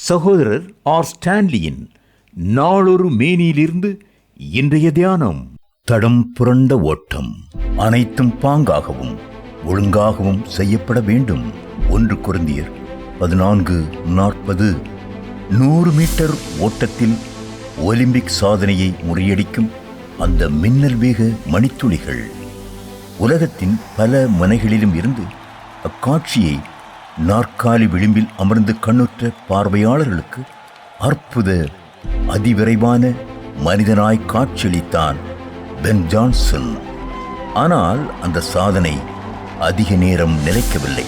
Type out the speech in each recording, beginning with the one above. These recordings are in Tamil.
சகோதரர் ஆர் ஸ்டான்லியின் நாளொரு மேனியிலிருந்து இன்றைய தியானம். தடம் புரண்ட ஓட்டம் அனைத்தும் பாங்காகவும் ஒழுங்காகவும் செய்யப்பட வேண்டும். 1 கொரிந்தியர் 14:40. 100 மீட்டர் ஓட்டத்தில் ஒலிம்பிக் சாதனையை முறியடிக்கும் அந்த மின்னல் வேக மணித்துளிகள் உலகத்தின் பல முனைகளிலும் இருந்து அக்காட்சியை நாற்காலி விளிம்பில் அமர்ந்து கண்ணுற்ற பார்வையாளர்களுக்கு அற்புத அதிவிரைவான மனிதனாய் காட்சியளித்தான் பென் ஜான்சன். ஆனால் அந்த சாதனை அதிக நேரம் நிலைக்கவில்லை.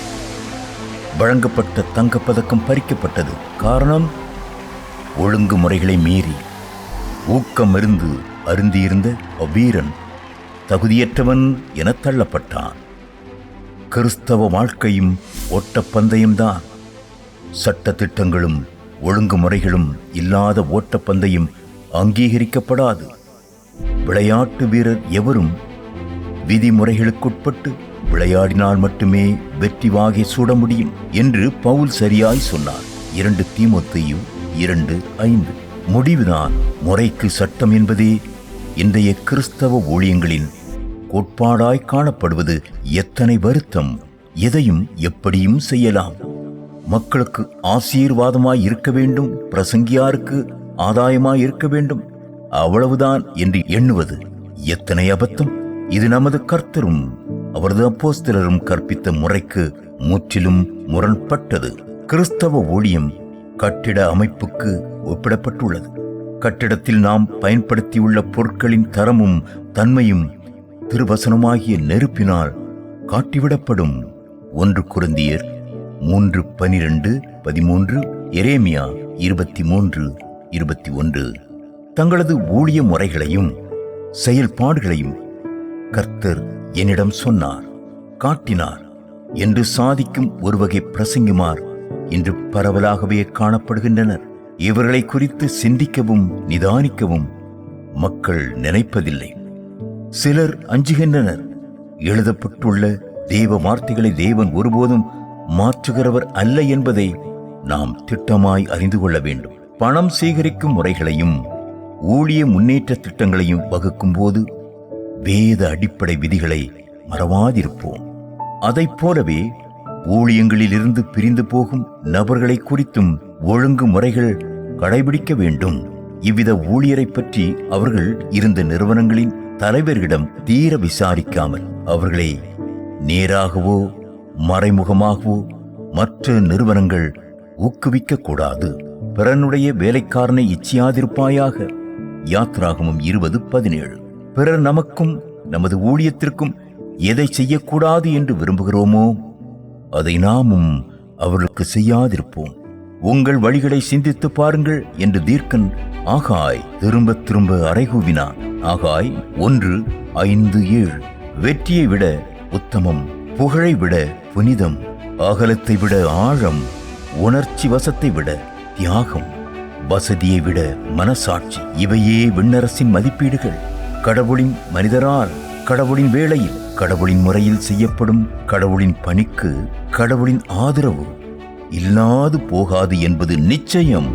வழங்கப்பட்ட தங்கப்பதக்கம் பறிக்கப்பட்டது. காரணம், ஒழுங்குமுறைகளை மீறி ஊக்கமிருந்து அருந்தியிருந்த அவ்வீரன் தகுதியற்றவன் என தள்ளப்பட்டான். கிறிஸ்தவ வாழ்க்கையும் ஓட்டப்பந்தயம்தான். சட்ட திட்டங்களும் ஒழுங்குமுறைகளும் இல்லாத ஓட்டப்பந்தயம் அங்கீகரிக்கப்படாது. விளையாட்டு வீரர் எவரும் விதிமுறைகளுக்குட்பட்டு விளையாடினால் மட்டுமே வெற்றி வாகை சூட முடியும் என்று பவுல் சரியாய் சொன்னார். 2 தீமோத்தேயு 2:5. முடிவுதான் முறைக்கு சட்டம் என்பதே இன்றைய கிறிஸ்தவ ஊழியங்களின் கோட்பாடாய் காணப்படுவது எத்தனை வருத்தம். எதையும் எப்படியும் செய்யலாம். மக்களுக்கு ஆசீர்வாதமாய் இருக்க வேண்டும், பிரசங்கியாருக்கு ஆதாயமாய் இருக்க வேண்டும், அவ்வளவுதான் என்று எண்ணுவது எத்தனை அபத்தம். இது நமது கர்த்தரும் அவரது அப்போஸ்தலரும் கற்பித்த முறைக்கு முற்றிலும் முரண்பட்டது. கிறிஸ்தவ ஊழியம் கட்டிட அமைப்புக்கு ஒப்பிடப்பட்டுள்ளது. கட்டிடத்தில் நாம் பயன்படுத்தியுள்ள பொருட்களின் தரமும் தன்மையும் திருவசனமாகிய நெருப்பினால் காட்டிவிடப்படும். 1 கொரிந்தியர் 3:12-13, எரேமியா 23:21. தங்களது ஊழிய முறைகளையும் செயல்பாடுகளையும் கர்த்தர் என்னிடம் சொன்னார், காட்டினார் என்று சாதிக்கும் ஒரு வகை பிரசங்கிமார் இன்று பரவலாகவே காணப்படுகின்றனர். இவர்களை குறித்து சிந்திக்கவும் நிதானிக்கவும் மக்கள் நினைப்பதில்லை. சிலர் அஞ்சுகின்றனர். எழுதப்பட்டுள்ள தேவ வார்த்தைகளை தேவன் ஒருபோதும் மாற்றுகிறவர் அல்ல என்பதை நாம் திட்டமாய் அறிந்து கொள்ள வேண்டும். பணம் சேகரிக்கும் முறைகளையும் ஊழிய முன்னேற்ற திட்டங்களையும் வகுக்கும் போது வேத அடிப்படை விதிகளை மறவாதிருப்போம். அதைப் போலவே ஊழியங்களிலிருந்து பிரிந்து போகும் நபர்களை குறித்தும் ஒழுங்கு முறைகள் கடைபிடிக்க வேண்டும். இவ்வித ஊழியரை பற்றி அவர்கள் இருந்த நிறுவனங்களின் தலைவர்களிடம் தீர விசாரிக்காமல் அவர்களை நேராகவோ மறைமுகமாகவோ மற்ற நிறுவனங்கள் ஊக்குவிக்க கூடாது. பிறனுடைய வேலைக்காரனை இச்சியாதிருப்பாயாக. யாத்ராகமம் 20:17. பிறர் நமக்கும் நமது ஊழியத்திற்கும் எதை செய்யக்கூடாது என்று விரும்புகிறோமோ அதை நாமும் அவர்களுக்கு செய்யாதிருப்போம். உங்கள் வழிகளை சிந்தித்து பாருங்கள் என்று தீர்க்கன் ஆகாய் திரும்ப திரும்ப அறைகூவினான். ஆகாய் 1:5-7. வெற்றியை விட உத்தமம், புகழை விட புனிதம், அகலத்தை விட ஆழம், உணர்ச்சி வசத்தை விட தியாகம், வசதியை விட மனசாட்சி, இவையே விண்ணரசின் மதிப்பீடுகள். கடவுளின் மனிதரால், கடவுளின் வேளையில், கடவுளின் முறையில் செய்யப்படும் கடவுளின் பணிக்கு கடவுளின் ஆதரவு இல்லாது போகாது என்பது நிச்சயம்.